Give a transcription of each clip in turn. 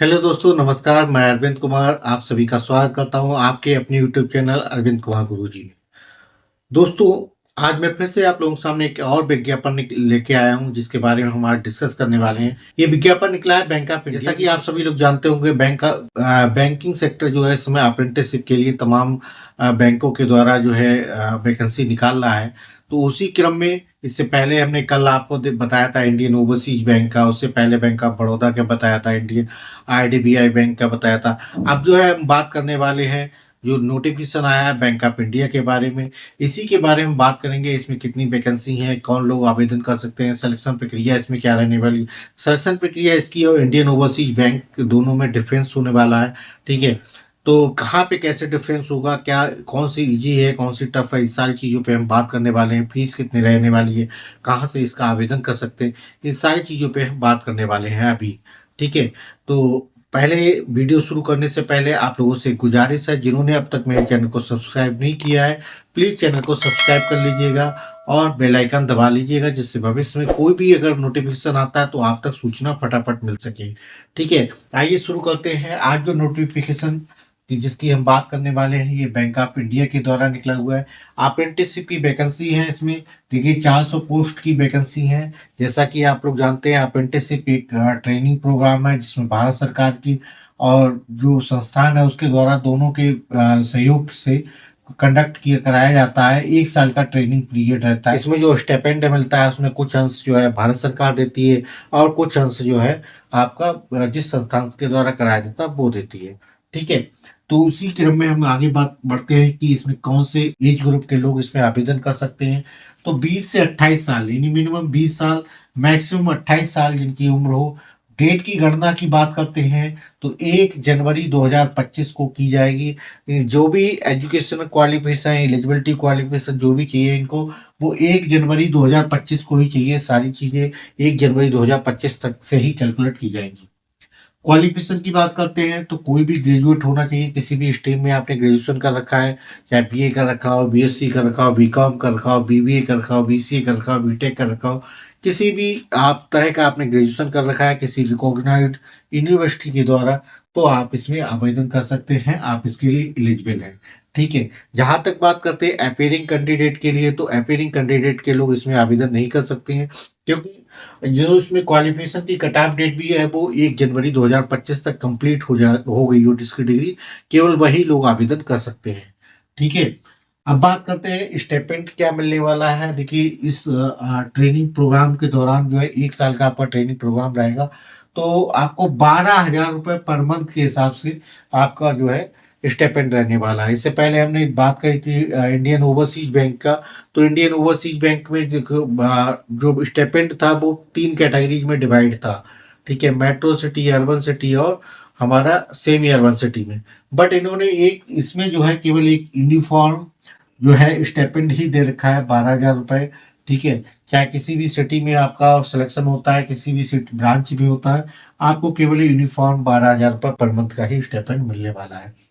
Hello दोस्तों, नमस्कार। मैं अरविंद कुमार आप सभी का स्वागत करता हूँ आपके अपने यूट्यूब चैनल अरविंद कुमार गुरुजी में। दोस्तों, आज मैं फिर से आप लोगों के सामने एक और विज्ञापन लेके आया हूँ जिसके बारे में हम आज डिस्कस करने वाले हैं। ये विज्ञापन निकला है बैंक ऑफ इंडिया। जैसा कि आप सभी लोग जानते होंगे, बैंकिंग सेक्टर जो है इस समय अप्रेंटिसशिप के लिए तमाम बैंकों के द्वारा जो है वैकेंसी निकाल रहा है। तो उसी क्रम में इससे पहले हमने कल आपको बताया था इंडियन ओवरसीज बैंक का, उससे पहले बैंक ऑफ बड़ौदा का बताया था, इंडियन आईडीबीआई बैंक का बताया था। अब जो है हम बात करने वाले हैं जो नोटिफिकेशन आया है बैंक ऑफ इंडिया के बारे में। इसी के बारे में बात करेंगे, इसमें कितनी वैकेंसी है, कौन लोग आवेदन कर सकते हैं, सिलेक्शन प्रक्रिया इसमें क्या रहने वाली। सिलेक्शन प्रक्रिया इसकी और इंडियन ओवरसीज बैंक दोनों में डिफरेंस होने वाला है। ठीक है, तो कहाँ पे कैसे डिफरेंस होगा, क्या कौन सी इजी है, कौन सी टफ है, इस सारी चीज़ों पे हम बात करने वाले हैं। फीस कितनी रहने वाली है, कहाँ से इसका आवेदन कर सकते हैं, इन सारी चीज़ों पे हम बात करने वाले हैं अभी। ठीक है, तो पहले वीडियो शुरू करने से पहले आप लोगों से गुजारिश है, जिन्होंने अब तक मेरे चैनल को सब्सक्राइब नहीं किया है, प्लीज़ चैनल को सब्सक्राइब कर लीजिएगा और बेल आइकन दबा लीजिएगा, जिससे भविष्य में कोई भी अगर नोटिफिकेशन आता है तो आप तक सूचना फटाफट मिल सके। ठीक है, आइए शुरू करते हैं। आज जो नोटिफिकेशन जिसकी हम बात करने वाले हैं, ये बैंक ऑफ इंडिया के द्वारा निकला हुआ है। अप्रेंटिसशिप की वैकेंसी है इसमें। देखिए, 400 पोस्ट की वैकेंसी है। जैसा कि आप लोग जानते हैं, अप्रेंटिसशिप एक ट्रेनिंग प्रोग्राम है जिसमें भारत सरकार की और जो संस्थान है उसके द्वारा दोनों के सहयोग से कंडक्ट किया कराया जाता है। 1 साल का ट्रेनिंग पीरियड रहता है। इसमें जो स्टाइपेंड मिलता है उसमें कुछ अंश जो है भारत सरकार देती है और कुछ अंश जो है आपका जिस संस्थान के द्वारा कराया जाता है वो देती है। ठीक है, तो उसी क्रम में हम आगे बात बढ़ते हैं कि इसमें कौन से एज ग्रुप के लोग इसमें आवेदन कर सकते हैं। तो 20 से 28 साल, यानी मिनिमम 20 साल, मैक्सिमम 28 साल जिनकी उम्र हो। डेट की गणना की बात करते हैं तो 1 जनवरी 2025 को की जाएगी। जो भी एजुकेशन क्वालिफिकेशन, एलिजिबिलिटी क्वालिफिकेशन जो भी चाहिए इनको, वो 1 जनवरी 2025 को ही चाहिए। सारी चीज़ें 1 जनवरी 2025 तक से ही कैलकुलेट की जाएंगी। क्वालिफिकेशन की बात करते हैं तो कोई भी ग्रेजुएट होना चाहिए, किसी भी स्ट्रीम में आपने ग्रेजुएशन कर रखा है, चाहे बीए कर रखा हो, बीएससी कर रखा हो, बीकॉम कर रखा हो, बीबीए कर रखा हो, बीसीए कर रखा हो, बीटेक कर रखा हो, किसी भी आप तरह का आपने ग्रेजुएशन कर रखा है किसी रिकॉग्नाइज्ड यूनिवर्सिटी के द्वारा, तो आप इसमें आवेदन कर सकते हैं, आप इसके लिए एलिजिबल हैं। ठीक है, जहाँ तक बात करते हैं अपीयरिंग कैंडिडेट के लिए, तो अपीयरिंग कैंडिडेट के लोग इसमें आवेदन नहीं कर सकते हैं, क्योंकि जो उसमें क्वालिफिकेशन की कट ऑफ डेट भी है वो 1 जनवरी 2025 तक कंप्लीट हो गई हो जिसकी डिग्री, केवल वही लोग आवेदन कर सकते हैं। ठीक है, अब बात करते हैं स्टाइपेंड क्या मिलने वाला है। देखिए, इस ट्रेनिंग प्रोग्राम के दौरान जो है 1 साल का आपका ट्रेनिंग प्रोग्राम रहेगा, तो आपको 12,000 रुपये पर मंथ के हिसाब से आपका जो है स्टाइपेंड रहने वाला है। इससे पहले हमने बात करी थी इंडियन ओवरसीज बैंक का। तो इंडियन ओवरसीज बैंक में देखो जो स्टाइपेंड था वो 3 कैटेगरीज में डिवाइड था। ठीक है, मेट्रो सिटी, अर्बन सिटी और हमारा सेमी अर्बन सिटी में। बट इन्होंने एक इसमें जो है केवल एक यूनिफॉर्म जो है स्टाइपेंड ही दे रखा है, 12,000 रुपये। ठीक है, चाहे किसी भी सिटी में आपका सिलेक्शन होता है, किसी भी सिटी ब्रांच में होता है, आपको केवल यूनिफॉर्म 12,000 रुपये पर मंथ का ही स्टाइपेंड मिलने वाला है।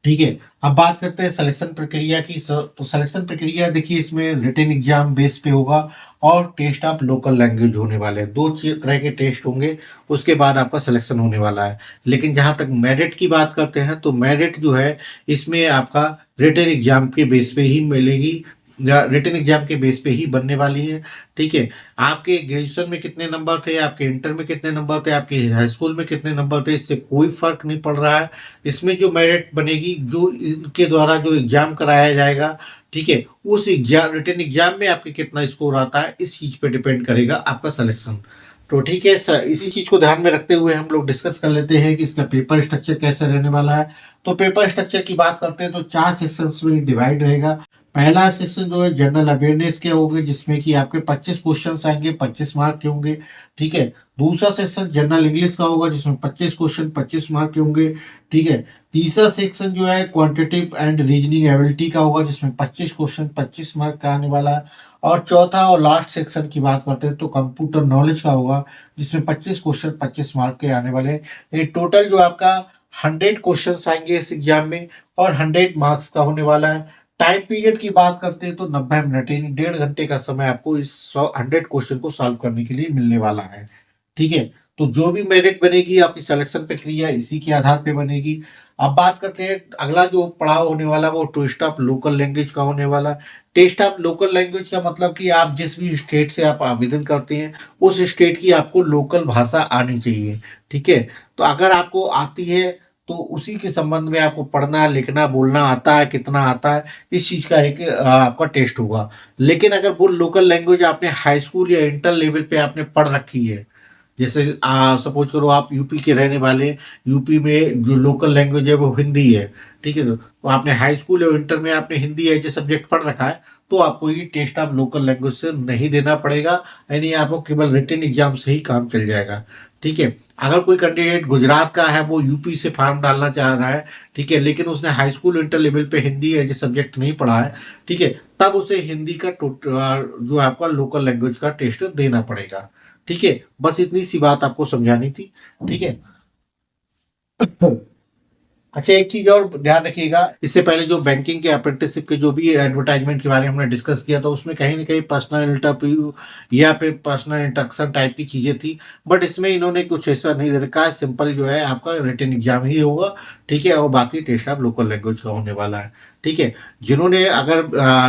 ठीक है, अब बात करते हैं सिलेक्शन प्रक्रिया की। तो सिलेक्शन प्रक्रिया देखिए, इसमें रिटन एग्जाम बेस पे होगा और टेस्ट ऑफ लोकल लैंग्वेज होने वाले हैं। 2 तरह के टेस्ट होंगे, उसके बाद आपका सिलेक्शन होने वाला है। लेकिन जहाँ तक मेरिट की बात करते हैं तो मेरिट जो है इसमें आपका रिटन एग्जाम के बेस पे ही मिलेगी या रिटन एग्जाम के बेस पे ही बनने वाली है। ठीक है, आपके ग्रेजुएशन में कितने नंबर थे, आपके इंटर में कितने नंबर थे, आपके हाई स्कूल में कितने नंबर थे, इससे कोई फर्क नहीं पड़ रहा है। इसमें जो मेरिट बनेगी, जो इनके द्वारा जो एग्जाम कराया जाएगा, ठीक है, उस एग्जाम रिटन एग्जाम में आपके कितना स्कोर आता है, इस चीज पे डिपेंड करेगा आपका सिलेक्शन। तो ठीक है सर, इसी चीज को ध्यान में रखते हुए हम लोग डिस्कस कर लेते हैं कि इसका पेपर स्ट्रक्चर कैसे रहने वाला है। तो पेपर स्ट्रक्चर की बात करते हैं तो 4 सेक्शंस में डिवाइड रहेगा। पहला सेक्शन जो है जनरल अवेयरनेस के होंगे, जिसमें कि आपके 25 क्वेश्चन आएंगे, 25 मार्क के होंगे। ठीक है, दूसरा सेक्शन जनरल इंग्लिश का होगा जिसमें 25 क्वेश्चन 25 मार्क के होंगे। ठीक है, तीसरा सेक्शन जो है क्वांटिटेटिव एंड रीजनिंग एबिलिटी का होगा जिसमें 25 क्वेश्चन 25 मार्क का आने वाला है। और चौथा और लास्ट सेक्शन की बात करते हैं तो कंप्यूटर नॉलेज का होगा जिसमें 25 क्वेश्चन 25 मार्क के आने वाले हैं। ये टोटल जो आपका 100 क्वेश्चन आएंगे इस एग्जाम में और 100 मार्क्स का होने वाला है। टाइम पीरियड की बात करते हैं तो 90 मिनट, यानी 1.5 घंटे का समय आपको इस 100 क्वेश्चन को सॉल्व करने के लिए मिलने वाला है। ठीक है, तो जो भी मेरिट बनेगी आपकी सिलेक्शन प्रक्रिया इसी के आधार पे बनेगी। अब बात करते हैं अगला जो पड़ाव होने वाला वो टेस्ट ऑफ लोकल लैंग्वेज का होने वाला। टेस्ट ऑफ लोकल लैंग्वेज का मतलब कि आप जिस भी स्टेट से आप आवेदन करते हैं उस स्टेट की आपको लोकल भाषा आनी चाहिए, ठीक है। तो अगर आपको आती है तो उसी के संबंध में आपको पढ़ना लिखना बोलना आता है, कितना आता है, इस चीज़ का एक आपका टेस्ट होगा। लेकिन अगर वो लोकल लैंग्वेज आपने हाई स्कूल या इंटर लेवल पे आपने पढ़ रखी है, जैसे सपोज करो आप यूपी के रहने वाले हैं, यूपी में जो लोकल लैंग्वेज है वो हिंदी है, ठीक है। तो आपने हाई स्कूल और इंटर में आपने हिंदी एज ए सब्जेक्ट पढ़ रखा है, तो आपको ये टेस्ट ऑफ लोकल लैंग्वेज से नहीं देना पड़ेगा, यानी आपको केवल रिटन एग्जाम से ही काम चल जाएगा, ठीक है। अगर कोई कैंडिडेट गुजरात का है, वो यूपी से फॉर्म डालना चाह रहा है, ठीक है, लेकिन उसने हाई स्कूल इंटर लेवल पे हिंदी एज ए सब्जेक्ट नहीं पढ़ा है, ठीक है, तब उसे हिंदी का जो आपका लोकल लैंग्वेज का टेस्ट देना पड़ेगा, ठीक है। बस इतनी सी बात आपको समझानी थी, ठीक है। अच्छा, एक चीज और ध्यान रखिएगा, इससे पहले जो बैंकिंग के अप्रेंटिसशिप के जो भी एडवर्टाइजमेंट के बारे में हमने डिस्कस किया था, उसमें कहीं ना कहीं पर्सनल इंटरव्यू या फिर पर्सनल इंट्रक्शन टाइप की चीजें थी, बट इसमें इन्होंने कुछ ऐसा नहीं दे रखा है। सिंपल जो है आपका रिटन एग्जाम ही होगा, ठीक है, और बाकी टेस्ट ऑफ लोकल लैंग्वेज का होने वाला है, ठीक है। जिन्होंने अगर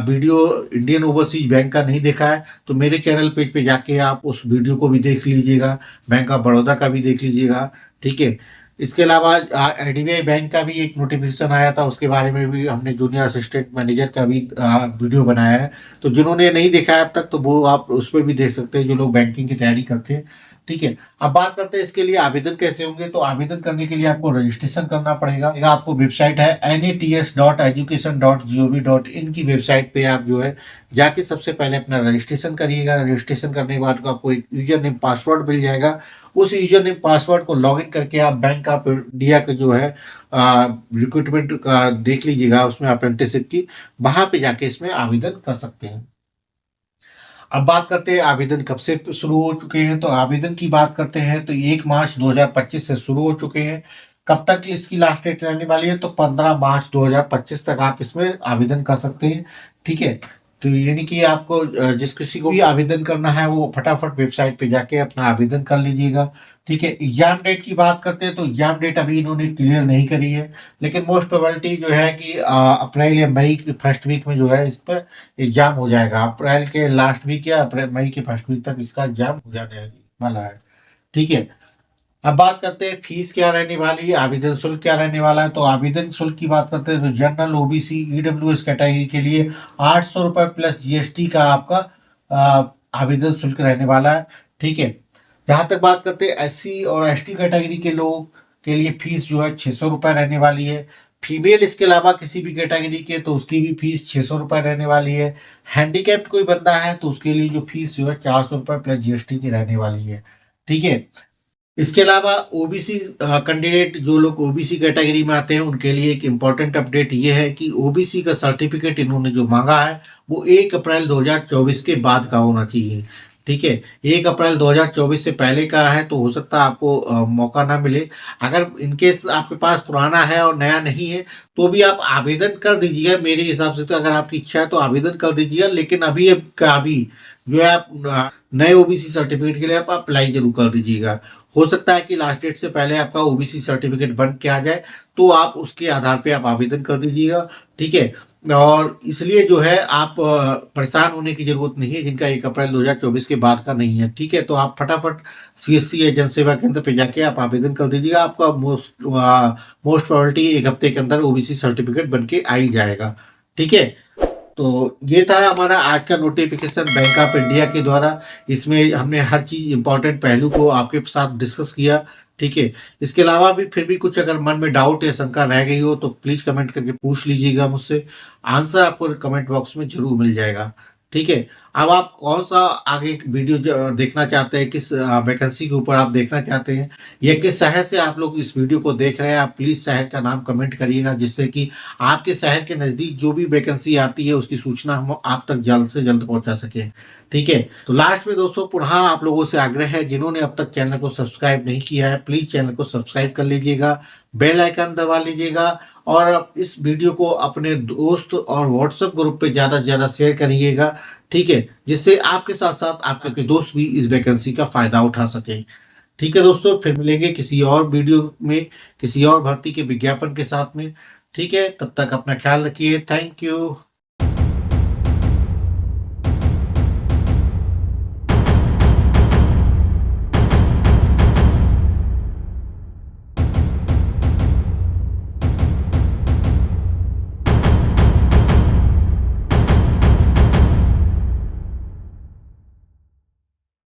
वीडियो इंडियन ओवरसीज बैंक का नहीं देखा है तो मेरे चैनल पेज पे जाके आप उस वीडियो को भी देख लीजिएगा, बैंक ऑफ बड़ौदा का भी देख लीजिएगा, ठीक है। इसके अलावा आईडीबीआई बैंक का भी एक नोटिफिकेशन आया था, उसके बारे में भी हमने जूनियर असिस्टेंट मैनेजर का भी वीडियो बनाया है। तो जिन्होंने नहीं देखा है अब तक, तो वो आप उस पर भी देख सकते हैं, जो लोग बैंकिंग की तैयारी करते हैं, ठीक है। अब बात करते हैं इसके लिए आवेदन कैसे होंगे। तो आवेदन करने के लिए आपको रजिस्ट्रेशन करना पड़ेगा। आपको वेबसाइट है nats.education.gov.in की वेबसाइट पे आप जो है जाके सबसे पहले अपना रजिस्ट्रेशन करिएगा। रजिस्ट्रेशन करने के बाद आपको एक यूजर नेम पासवर्ड मिल जाएगा। उस यूजर नेम पासवर्ड को लॉगिन करके आप बैंक ऑफ इंडिया का जो है रिक्रूटमेंट का देख लीजिएगा, उसमें अप्रेंटिसशिप की, वहां पे जाके इसमें आवेदन कर सकते हैं। अब बात करते हैं आवेदन कब से शुरू हो चुके हैं। तो आवेदन की बात करते हैं तो 1 मार्च 2025 से शुरू हो चुके हैं। कब तक इसकी लास्ट डेट रहने वाली है, तो 15 मार्च 2025 तक आप इसमें आवेदन कर सकते हैं, ठीक है। तो यानी कि आपको जिस किसी को भी आवेदन करना है वो फटाफट वेबसाइट पे जाके अपना आवेदन कर लीजिएगा, ठीक है। एग्जाम डेट की बात करते हैं तो एग्जाम डेट अभी इन्होंने क्लियर नहीं करी है, लेकिन मोस्ट प्रोबेबिलिटी जो है कि अप्रैल या मई के फर्स्ट वीक में जो है इस पर एग्जाम हो जाएगा। अप्रैल के लास्ट वीक या अप्रैल मई के फर्स्ट वीक तक इसका एग्जाम हो जाने वाला है, ठीक है। अब बात करते हैं फीस क्या रहने वाली है, आवेदन शुल्क क्या रहने वाला है। तो आवेदन शुल्क की बात करते हैं तो जनरल ओबीसी ईडब्ल्यूएस कैटेगरी के लिए 800 रुपये प्लस जीएसटी का आपका आवेदन शुल्क रहने वाला है, ठीक है। जहां तक बात करते हैं एससी और एसटी कैटेगरी के लोग के लिए फीस जो है 600 रुपये रहने वाली है। फीमेल इसके अलावा किसी भी कैटेगरी के तो उसकी भी फीस 600 रुपये रहने वाली है। हैंडीकैप्ड कोई बंदा है तो उसके लिए जो फीस जो है 400 रुपये प्लस जीएसटी की रहने वाली है, ठीक है। इसके अलावा ओबीसी कैंडिडेट जो लोग ओबीसी कैटेगरी में आते हैं उनके लिए एक इम्पॉर्टेंट अपडेट ये है कि ओबीसी का सर्टिफिकेट इन्होंने जो मांगा है वो 1 अप्रैल 2024 के बाद का होना चाहिए, ठीक है। 1 अप्रैल 2024 से पहले का है तो हो सकता है आपको मौका ना मिले। अगर इनकेस आपके पास पुराना है और नया नहीं है तो भी आप आवेदन कर दीजिएगा। मेरे हिसाब से तो अगर आपकी इच्छा है तो आवेदन कर दीजिएगा, लेकिन अभी जो है आप नए ओबीसी सर्टिफिकेट के लिए आप अप्लाई जरूर कर दीजिएगा। हो सकता है कि लास्ट डेट से पहले आपका ओबीसी सर्टिफिकेट बन के आ जाए, तो आप उसके आधार पे आप आवेदन कर दीजिएगा, ठीक है। और इसलिए जो है आप परेशान होने की जरूरत नहीं है जिनका 1 अप्रैल 2024 के बाद का नहीं है, ठीक है। तो आप फटाफट सीएससी या जन सेवा केंद्र पे जाके आप आवेदन कर दीजिएगा। आपका मोस्ट प्रोबेबिलिटी 1 हफ्ते के अंदर ओबीसी सर्टिफिकेट बन के आ ही जाएगा, ठीक है। तो ये था हमारा आज का नोटिफिकेशन बैंक ऑफ इंडिया के द्वारा। इसमें हमने हर चीज़ इंपॉर्टेंट पहलू को आपके साथ डिस्कस किया, ठीक है। इसके अलावा भी फिर भी कुछ अगर मन में डाउट या शंका रह गई हो तो प्लीज़ कमेंट करके पूछ लीजिएगा मुझसे। आंसर आपको कमेंट बॉक्स में जरूर मिल जाएगा, ठीक है। अब आप कौन सा आगे वीडियो देखना चाहते हैं, किस वैकेंसी के ऊपर आप देखना चाहते हैं, या किस शहर से आप लोग इस वीडियो को देख रहे हैं, आप प्लीज़ शहर का नाम कमेंट करिएगा, जिससे कि आपके शहर के नज़दीक जो भी वैकेंसी आती है उसकी सूचना हम आप तक जल्द से जल्द पहुंचा सकें, ठीक है। तो लास्ट में दोस्तों पुनः आप लोगों से आग्रह है, जिन्होंने अब तक चैनल को सब्सक्राइब नहीं किया है प्लीज़ चैनल को सब्सक्राइब कर लीजिएगा, बेल आइकन दबा लीजिएगा, और इस वीडियो को अपने दोस्त और व्हाट्सएप ग्रुप पे ज़्यादा से ज़्यादा शेयर करिएगा, ठीक है, जिससे आपके साथ साथ आपके दोस्त भी इस वैकेंसी का फ़ायदा उठा सकें, ठीक है दोस्तों, फिर मिलेंगे किसी और वीडियो में, किसी और भर्ती के विज्ञापन के साथ में। ठीक है, तब तक अपना ख्याल रखिए। Thank you.